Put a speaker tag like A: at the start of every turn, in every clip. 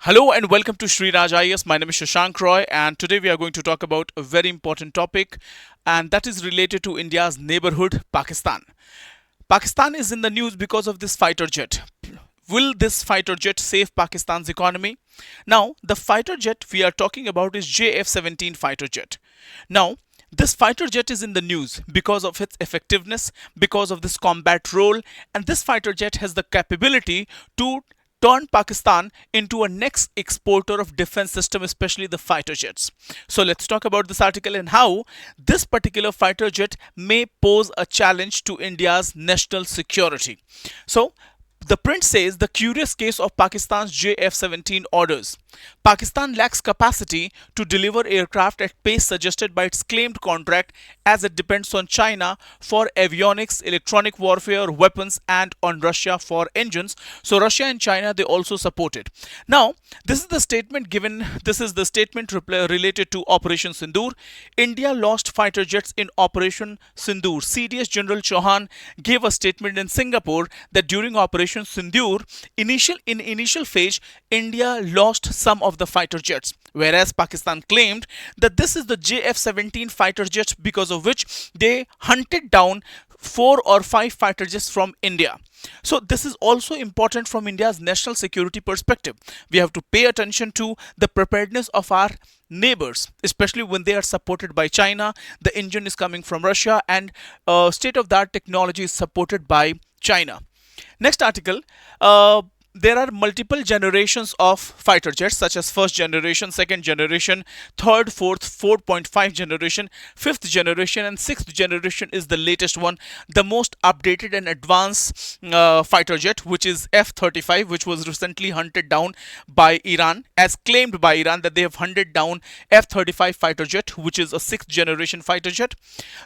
A: Hello and welcome to Shri IAS. My name is Shashank Roy, and today we are going to talk about a very important topic, and that is related to India's neighborhood, Pakistan. Pakistan is in the news because of this fighter jet. Will this fighter jet save Pakistan's economy? Now, the fighter jet we are talking about is JF-17 fighter jet. Now, this fighter jet is in the news because of its effectiveness, because of this combat role, and this fighter jet has the capability to turn Pakistan into a next exporter of defense system, especially the fighter jets. So let's talk about this article and how this particular fighter jet may pose a challenge to India's national security. So the print says the curious case of Pakistan's JF-17 orders. Pakistan lacks capacity to deliver aircraft at pace suggested by its claimed contract, as it depends on China for avionics, electronic warfare, weapons, and on Russia for engines. So Russia and China, they also support it. Now, this is the statement given. This is the statement related to Operation Sindoor. India lost fighter jets in Operation Sindoor. CDS General Chauhan gave a statement in Singapore that during Operation Sindoor, initial phase, India lost some of the fighter jets, whereas Pakistan claimed that this is the JF-17 fighter jet because of which they hunted down 4 or 5 fighter jets from India. So this is also important from India's national security perspective. We have to pay attention to the preparedness of our neighbors, especially when they are supported by China. The engine is coming from Russia, and state-of-the-art technology is supported by China. Next article. There are multiple generations of fighter jets, such as first generation, second generation, third, fourth, 4.5 generation, fifth generation, and sixth generation is the latest one, the most updated and advanced fighter jet, which is F-35, which was recently hunted down by Iran, as claimed by Iran that they have hunted down F-35 fighter jet, which is a sixth generation fighter jet.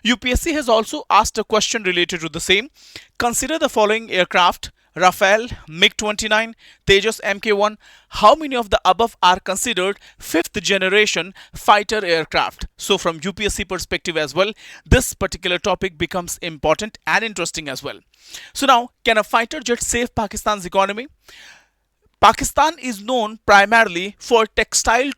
A: UPSC has also asked a question related to the same. Consider the following aircraft: Rafale, MiG-29, Tejas Mk1. How many of the above are considered fifth generation fighter aircraft? So from UPSC perspective as well, this particular topic becomes important and interesting as well. So now, can a fighter jet save Pakistan's economy? Pakistan is known primarily for textile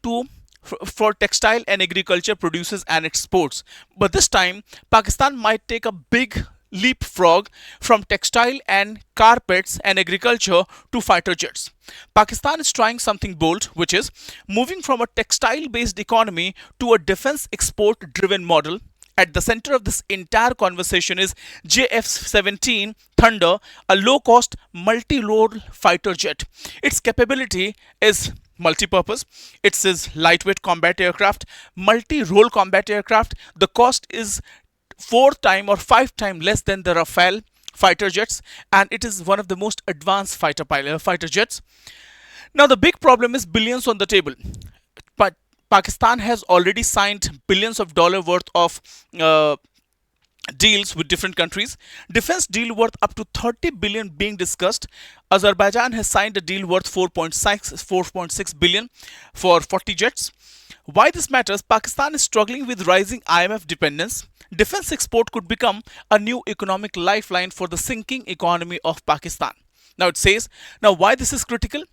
A: and agriculture produces and exports. But this time, Pakistan might take a big leapfrog from textile and carpets and agriculture to fighter jets. Pakistan is trying something bold, which is moving from a textile based economy to a defense export driven model. At the center of this entire conversation is JF-17 Thunder, a low-cost multi-role fighter jet. Its capability is multi-purpose. It says lightweight combat aircraft, multi-role combat aircraft. The cost is 4 times or 5 times less than the Rafale fighter jets, and it is one of the most advanced fighter jets. Now the big problem is billions on the table. But Pakistan has already signed billions of dollars worth of deals with different countries. Defense deal worth up to 30 billion being discussed. Azerbaijan has signed a deal worth 4.6 billion for 40 jets. Why this matters? Pakistan is struggling with rising IMF dependence. Defense export could become a new economic lifeline for the sinking economy of Pakistan. Now it says, now why this is critical?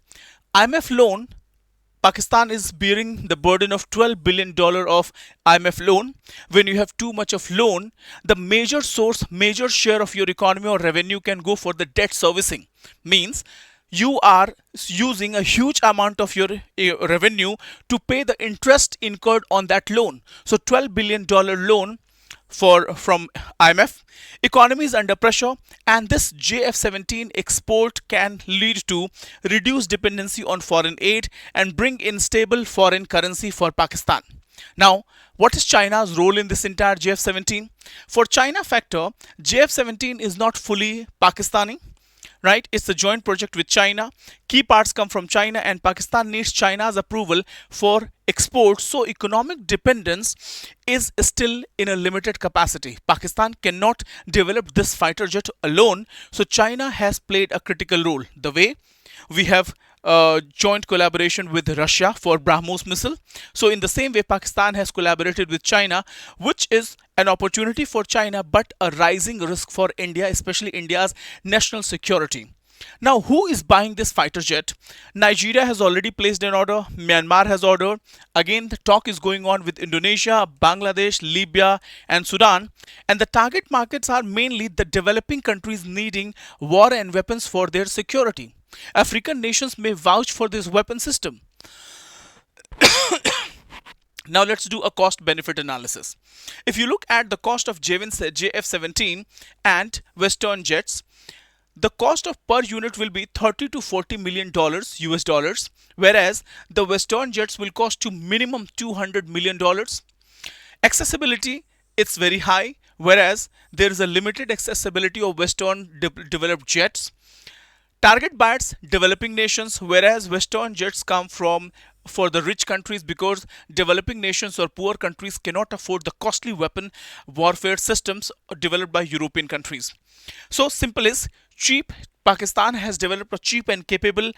A: IMF loan, Pakistan is bearing the burden of $12 billion of IMF loan. When you have too much of loan, the major share of your economy or revenue can go for the debt servicing. Means you are using a huge amount of your revenue to pay the interest incurred on that loan. So $12 billion loan from IMF. Economy is under pressure, and this JF-17 export can lead to reduced dependency on foreign aid and bring in stable foreign currency for Pakistan. Now, what is China's role in this entire JF-17? For China factor, JF-17 is not fully Pakistani. Right? It's a joint project with China. Key parts come from China, and Pakistan needs China's approval for exports. So economic dependence is still in a limited capacity. Pakistan cannot develop this fighter jet alone. So China has played a critical role. The way we have joint collaboration with Russia for BrahMos missile. So in the same way, Pakistan has collaborated with China, which is an opportunity for China, but a rising risk for India, especially India's national security. Now, who is buying this fighter jet? Nigeria has already placed an order. Myanmar has ordered. Again, the talk is going on with Indonesia, Bangladesh, Libya, and Sudan. And the target markets are mainly the developing countries needing war and weapons for their security. African nations may vouch for this weapon system. Now let's do a cost benefit analysis. If you look at the cost of JF-17 and Western jets, the cost of per unit will be 30 to 40 million dollars US dollars, whereas the Western jets will cost you minimum 200 million dollars. Accessibility, it's very high, whereas there is a limited accessibility of Western developed jets. Target buyers developing nations, whereas Western jets come from for the rich countries, because developing nations or poor countries cannot afford the costly weapon warfare systems developed by European countries. So simple is cheap. Pakistan has developed a cheap and capable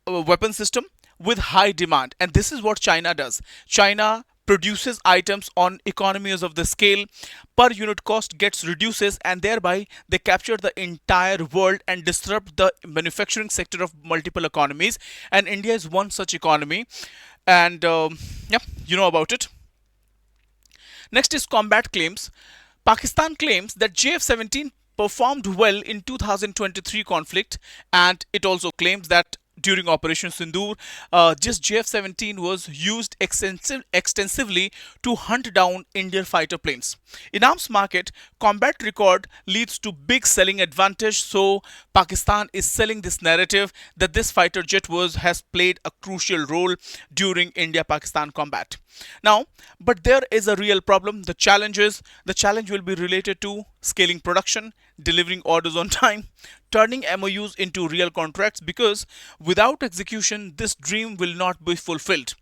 A: weapon system with high demand, and this is what China does. China produces items on economies of the scale, per unit cost gets reduces, and thereby they capture the entire world and disrupt the manufacturing sector of multiple economies, and India is one such economy. And yeah, you know about it. Next is combat claims. Pakistan claims that JF-17 performed well in 2023 conflict, and it also claims that during Operation Sindoor, just JF-17 was used extensively to hunt down Indian fighter planes. In arms market, combat record leads to big selling advantage, so Pakistan is selling this narrative that this fighter jet has played a crucial role during India-Pakistan combat. Now, but there is a real problem. The challenge will be related to scaling production, delivering orders on time, turning MOUs into real contracts, because without execution, this dream will not be fulfilled.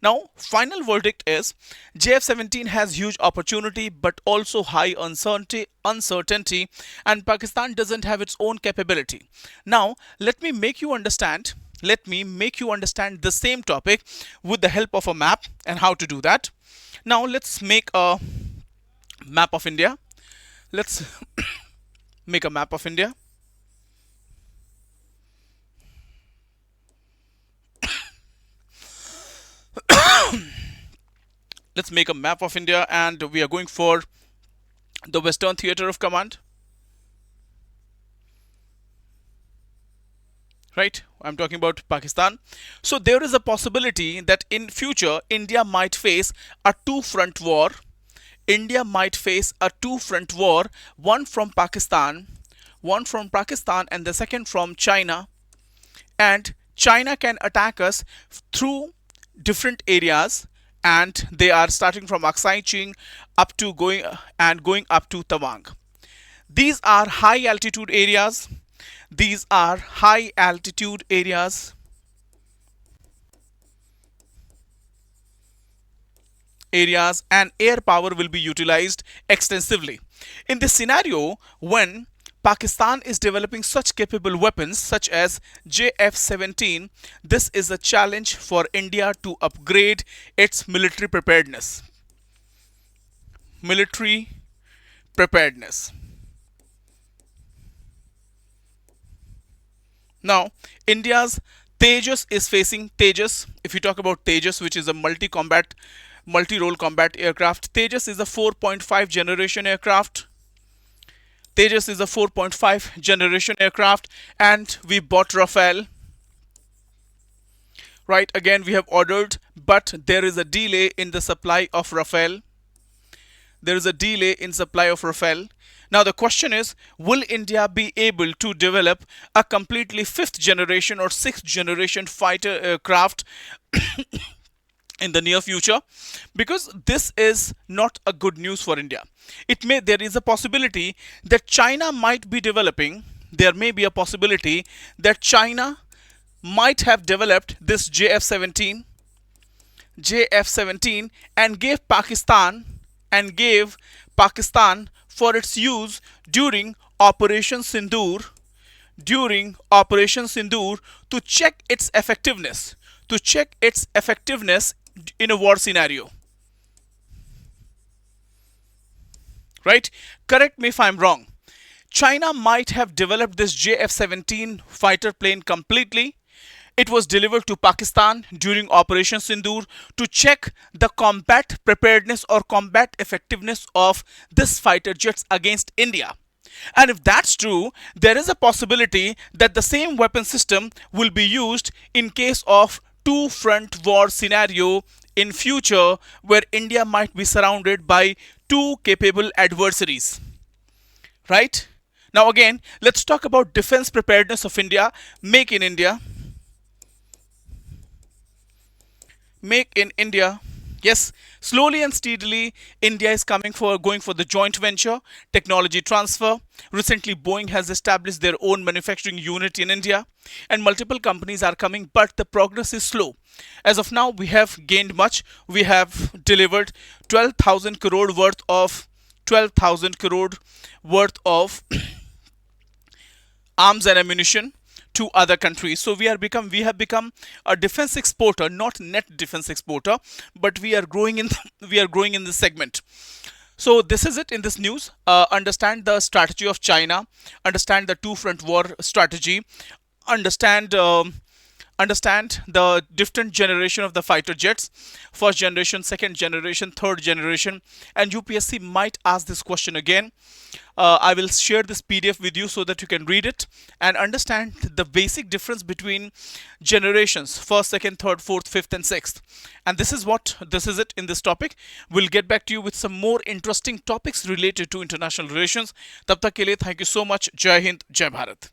A: Now, final verdict is JF-17 has huge opportunity but also high uncertainty, and Pakistan doesn't have its own capability. Now, let me make you understand the same topic with the help of a map and how to do that. Now let's make a map of India. Let's make a map of India. Let's make a map of India, and we are going for the Western Theater of Command. Right, I'm talking about Pakistan. So there is a possibility that in future India might face a two-front war. India might face a two-front war, one from Pakistan and the second from China. And China can attack us through different areas, and they are starting from Aksai Ching up to going up to Tawang. These are high altitude areas. These are high altitude areas. And air power will be utilized extensively. In this scenario, when Pakistan is developing such capable weapons such as JF-17, this is a challenge for India to upgrade its military preparedness. Military preparedness. Now, India's Tejas is facing Tejas. If you talk about Tejas, which is a multi-role combat aircraft, Tejas is a 4.5 generation aircraft. Tejas is a 4.5 generation aircraft, and we bought Rafale. Right, again we have ordered, but there is a delay in the supply of Rafale. There is a delay in supply of Rafale. Now the question is, will India be able to develop a completely 5th generation or 6th generation fighter aircraft in the near future? Because this is not a good news for India. There is a possibility that China might be developing, there may be a possibility that China might have developed this JF-17 and gave Pakistan for its use during Operation Sindoor, to check its effectiveness, in a war scenario. Right? Correct me if I'm wrong. China might have developed this JF-17 fighter plane completely. It was delivered to Pakistan during Operation Sindoor to check the combat preparedness or combat effectiveness of this fighter jets against India. And if that's true, there is a possibility that the same weapon system will be used in case of two front war scenario in future where India might be surrounded by two capable adversaries. Right? Now again, let's talk about defense preparedness of India. Make in India. Make in India. Yes, slowly and steadily, India is going for the joint venture, technology transfer. Recently, Boeing has established their own manufacturing unit in India, and multiple companies are coming, but the progress is slow. As of now, we have gained much. We have delivered 12,000 crore worth of 12,000 crore worth of arms and ammunition to other countries. So we have become a defense exporter, not net defense exporter, but we are growing in we are growing in this segment. So this is it in this news. Understand the strategy of China, understand the two front war strategy, understand understand the different generation of the fighter jets, first generation, second generation, third generation, and UPSC might ask this question again. I will share this PDF with you so that you can read it and understand the basic difference between generations, first, second, third, fourth, fifth, and sixth. And this is it in this topic. We'll get back to you with some more interesting topics related to international relations. Tab tak ke liye, thank you so much. Jai Hind, Jai Bharat.